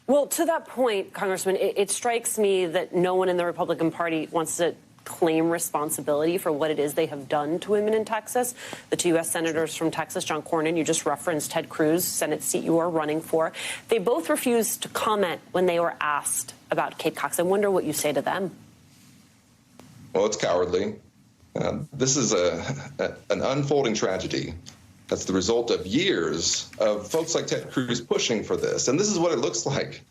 Well, to that point, Congressman, it strikes me that no one in the Republican Party wants to claim responsibility for what it is they have done to women in Texas. The two U.S. senators from Texas, John Cornyn, you just referenced Ted Cruz, Senate seat you are running for. They both refused to comment when they were asked about Kate Cox. I wonder what you say to them. Well, it's cowardly. This is an unfolding tragedy. That's the result of years of folks like Ted Cruz pushing for this. And this is what it looks like.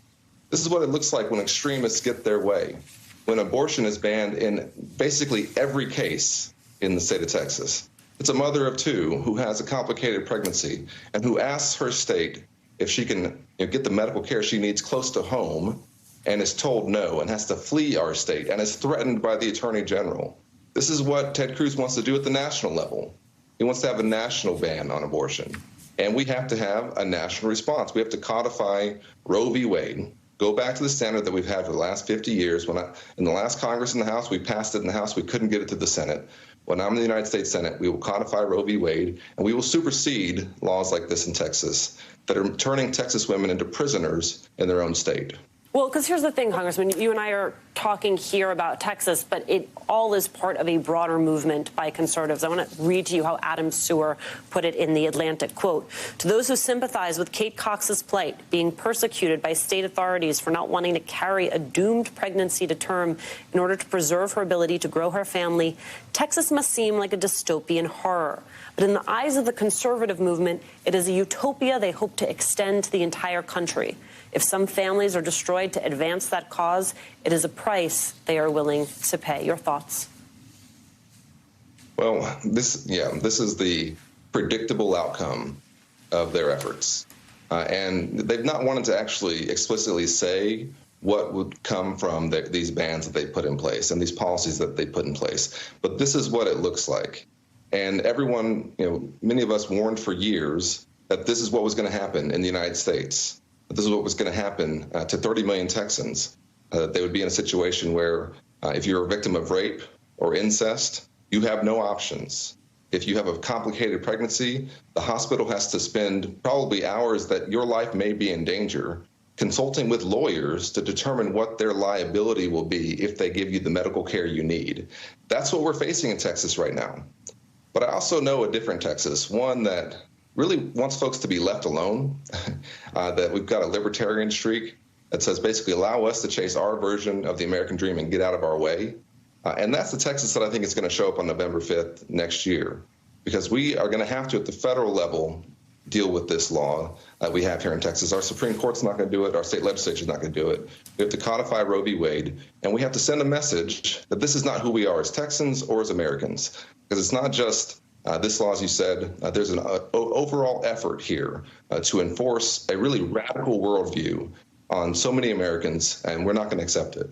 This is what it looks like when extremists get their way, when abortion is banned in basically every case in the state of Texas. It's a mother of two who has a complicated pregnancy and who asks her state if she can get the medical care she needs close to home, and is told no and has to flee our state and is threatened by the Attorney General. This is what Ted Cruz wants to do at the national level. He wants to have a national ban on abortion. And we have to have a national response. We have to codify Roe v. Wade, go back to the standard that we've had for the last 50 years. In the last Congress in the House, we passed it in the House. We couldn't get it to the Senate. When I'm in the United States Senate, we will codify Roe v. Wade, and we will supersede laws like this in Texas that are turning Texas women into prisoners in their own state. Well, because here's the thing, Congressman, you and I are talking here about Texas, but it all is part of a broader movement by conservatives. I want to read to you how Adam Sewer put it in The Atlantic. Quote, "To those who sympathize with Kate Cox's plight, being persecuted by state authorities for not wanting to carry a doomed pregnancy to term in order to preserve her ability to grow her family, Texas must seem like a dystopian horror. But in the eyes of the conservative movement, it is a utopia they hope to extend to the entire country. If some families are destroyed to advance that cause, it is a price they are willing to pay." Your thoughts? Well, this is the predictable outcome of their efforts. And they've not wanted to actually explicitly say what would come from these bans that they put in place and these policies that they put in place. But this is what it looks like. And everyone, many of us warned for years that this is what was going to happen in the United States. This is what was going to happen to 30 million Texans. They would be in a situation where if you're a victim of rape or incest, you have no options. If you have a complicated pregnancy, the hospital has to spend probably hours that your life may be in danger consulting with lawyers to determine what their liability will be if they give you the medical care you need. That's what we're facing in Texas right now. But I also know a different Texas, one that really wants folks to be left alone, that we've got a libertarian streak that says basically allow us to chase our version of the American dream and get out of our way. And that's the Texas that I think is going to show up on November 5th next year, because we are going to have to, at the federal level, deal with this law that we have here in Texas. Our Supreme Court's not going to do it. Our state legislature's not going to do it. We have to codify Roe v. Wade, and we have to send a message that this is not who we are as Texans or as Americans, because it's not just this law, as you said. There's an overall effort here to enforce a really radical worldview on so many Americans, and we're not going to accept it.